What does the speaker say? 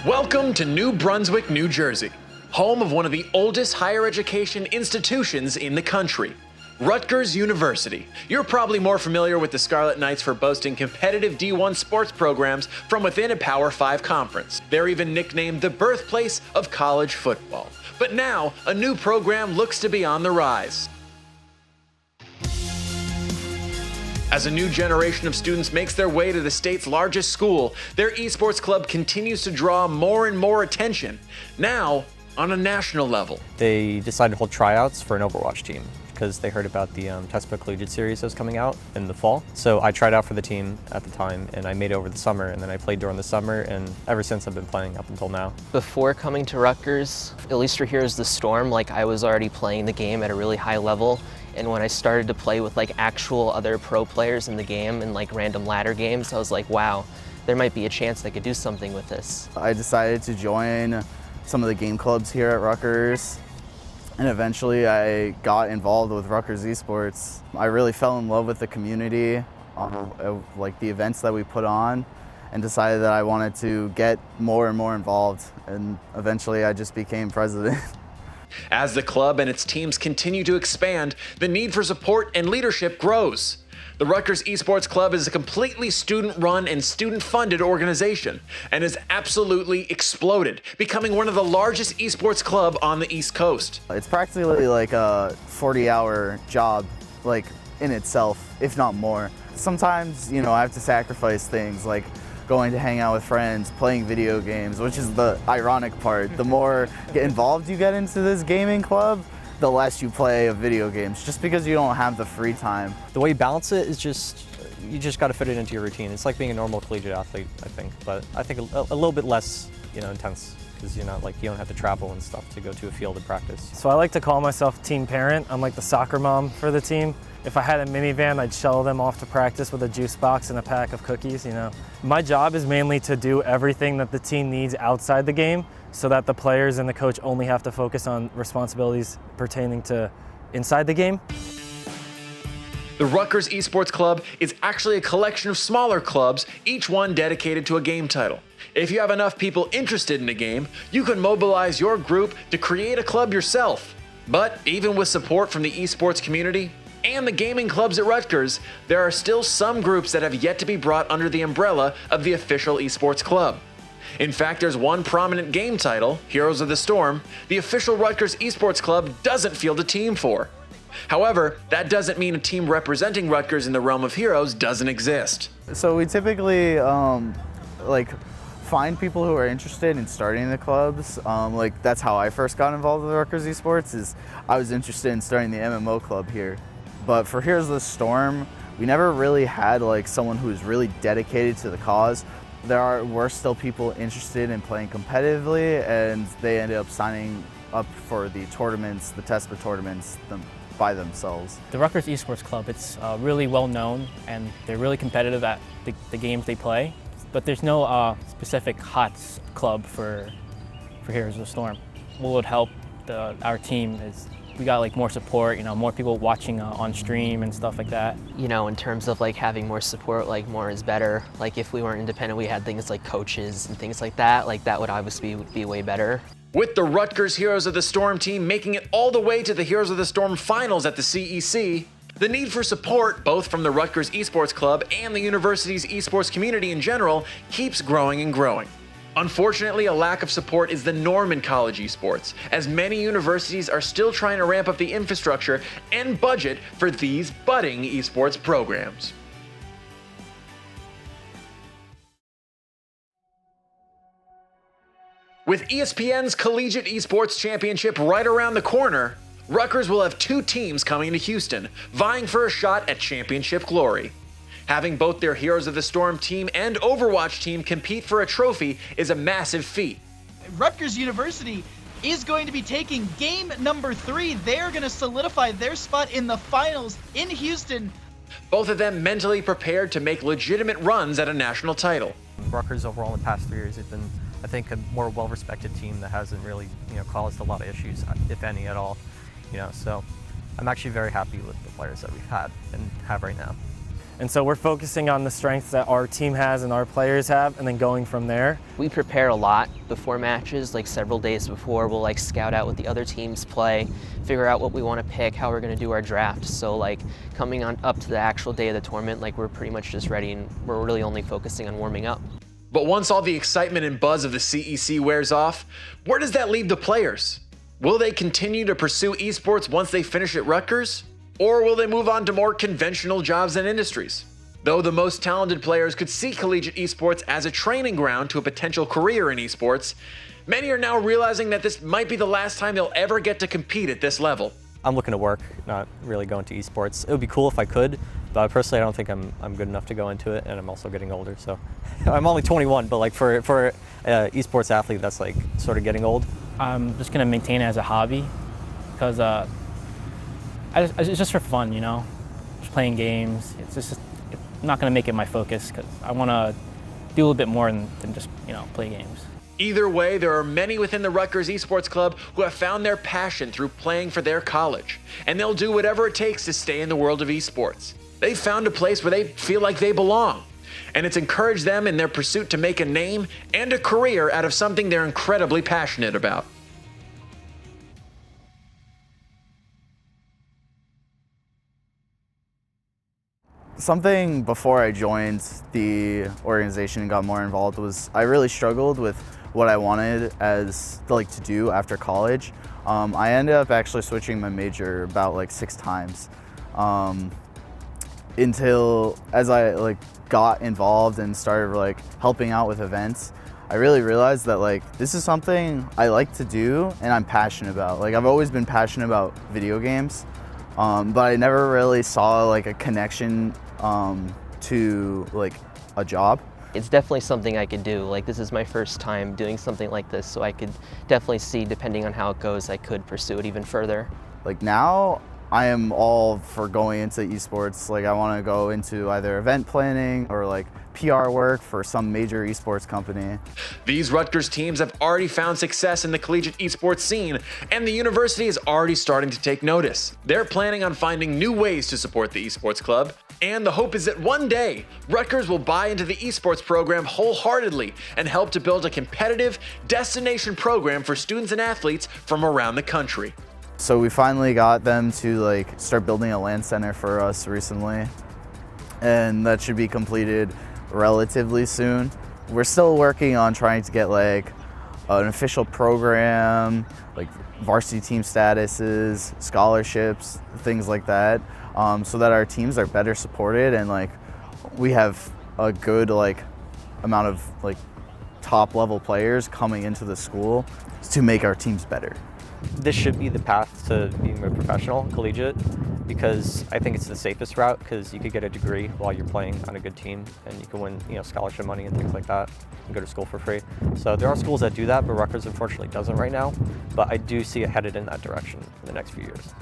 Welcome to New Brunswick, New Jersey, home of one of the oldest higher education institutions in the country, Rutgers University. You're probably more familiar with the Scarlet Knights for boasting competitive D1 sports programs from within a Power 5 conference. They're even nicknamed the birthplace of college football. But now, a new program looks to be on the rise. As a new generation of students makes their way to the state's largest school, their esports club continues to draw more and more attention, now on a national level. They decided to hold tryouts for an Overwatch team because they heard about the Textbook Collegiate Series that was coming out in the fall. So I tried out for the team at the time, and I made it over the summer, and then I played during the summer, and ever since I've been playing up until now. Before coming to Rutgers, at least for Heroes of the Storm, I was already playing the game at a really high level. And when I started to play with actual other pro players in the game and random ladder games, I was like, wow, there might be a chance I could do something with this. I decided to join some of the game clubs here at Rutgers, and eventually I got involved with Rutgers Esports. I really fell in love with the community, the events that we put on, and decided that I wanted to get more and more involved, and eventually I just became president. As the club and its teams continue to expand, the need for support and leadership grows. The Rutgers Esports Club is a completely student-run and student-funded organization and has absolutely exploded, becoming one of the largest esports club on the East Coast. It's practically like a 40-hour job, in itself, if not more. Sometimes, I have to sacrifice things like going to hang out with friends, playing video games, which is the ironic part. The more involved you get into this gaming club, the less you play of video games, just because you don't have the free time. The way you balance it is you just got to fit it into your routine. It's like being a normal collegiate athlete, I think, but I think a little bit less, intense, because you don't have to travel and stuff to go to a field and practice. So I like to call myself team parent. I'm like the soccer mom for the team. If I had a minivan, I'd shuttle them off to practice with a juice box and a pack of cookies, My job is mainly to do everything that the team needs outside the game so that the players and the coach only have to focus on responsibilities pertaining to inside the game. The Rutgers Esports Club is actually a collection of smaller clubs, each one dedicated to a game title. If you have enough people interested in a game, you can mobilize your group to create a club yourself. But even with support from the esports community and the gaming clubs at Rutgers, there are still some groups that have yet to be brought under the umbrella of the official esports club. In fact, there's one prominent game title, Heroes of the Storm, the official Rutgers Esports Club doesn't field a team for. However, that doesn't mean a team representing Rutgers in the realm of heroes doesn't exist. So we typically find people who are interested in starting the clubs. That's how I first got involved with Rutgers Esports, is I was interested in starting the MMO club here. But for Heroes of the Storm, we never really had someone who was really dedicated to the cause. There were still people interested in playing competitively, and they ended up signing up for the tournaments, the TESPA tournaments by themselves. The Rutgers Esports Club, it's really well known, and they're really competitive at the games they play, but there's no specific HOTS club for Heroes of the Storm. What would help our team is we got more support, more people watching on stream and stuff like that. In terms of having more support, more is better. If we weren't independent, we had things like coaches and things like that. That would obviously be way better. With the Rutgers Heroes of the Storm team making it all the way to the Heroes of the Storm finals at the CEC, the need for support, both from the Rutgers Esports Club and the university's esports community in general, keeps growing and growing. Unfortunately, a lack of support is the norm in college esports, as many universities are still trying to ramp up the infrastructure and budget for these budding esports programs. With ESPN's Collegiate Esports Championship right around the corner, Rutgers will have two teams coming to Houston, vying for a shot at championship glory. Having both their Heroes of the Storm team and Overwatch team compete for a trophy is a massive feat. Rutgers University is going to be taking game number 3. They're going to solidify their spot in the finals in Houston. Both of them mentally prepared to make legitimate runs at a national title. Rutgers overall in the past 3 years have been, I think, a more well-respected team that hasn't really, caused a lot of issues, if any at all. So I'm actually very happy with the players that we've had and have right now. And so we're focusing on the strengths that our team has and our players have, and then going from there. We prepare a lot before matches, like several days before. We'll like scout out what the other teams play, figure out what we want to pick, how we're going to do our draft. So like coming on up to the actual day of the tournament, like we're pretty much just ready, and we're really only focusing on warming up. But once all the excitement and buzz of the CEC wears off, where does that leave the players? Will they continue to pursue esports once they finish at Rutgers? Or will they move on to more conventional jobs and industries? Though the most talented players could see collegiate esports as a training ground to a potential career in esports, many are now realizing that this might be the last time they'll ever get to compete at this level. I'm looking to work, not really go into esports. It would be cool if I could, but personally I don't think I'm good enough to go into it, and I'm also getting older, so. I'm only 21, but like for an esports athlete, that's like sort of getting old. I'm just gonna maintain it as a hobby because it's just for fun, you know, just playing games. It's not gonna make it my focus because I want to do a little bit more than just, you know, play games. Either way, there are many within the Rutgers Esports Club who have found their passion through playing for their college, and they'll do whatever it takes to stay in the world of esports. They've found a place where they feel like they belong, and it's encouraged them in their pursuit to make a name and a career out of something they're incredibly passionate about. Something before I joined the organization and got more involved was I really struggled with what I wanted to do after college. I ended up actually switching my major about like 6 times until as I got involved and started helping out with events. I really realized that this is something I like to do and I'm passionate about. I've always been passionate about video games, but I never really saw a connection to a job. It's definitely something I could do. This is my first time doing something like this, so I could definitely see, depending on how it goes, I could pursue it even further. Now, I am all for going into esports. I want to go into either event planning or PR work for some major esports company. These Rutgers teams have already found success in the collegiate esports scene, and the university is already starting to take notice. They're planning on finding new ways to support the esports club, and the hope is that one day, Rutgers will buy into the esports program wholeheartedly and help to build a competitive destination program for students and athletes from around the country. So we finally got them to start building a LAN center for us recently, and that should be completed relatively soon. We're still working on trying to get an official program, varsity team statuses, scholarships, things like that, so that our teams are better supported and we have a good amount of top level players coming into the school to make our teams better. This should be the path to being a professional collegiate, because I think it's the safest route, because you could get a degree while you're playing on a good team and you can win, scholarship money and things like that and go to school for free. So there are schools that do that, but Rutgers unfortunately doesn't right now, but I do see it headed in that direction in the next few years.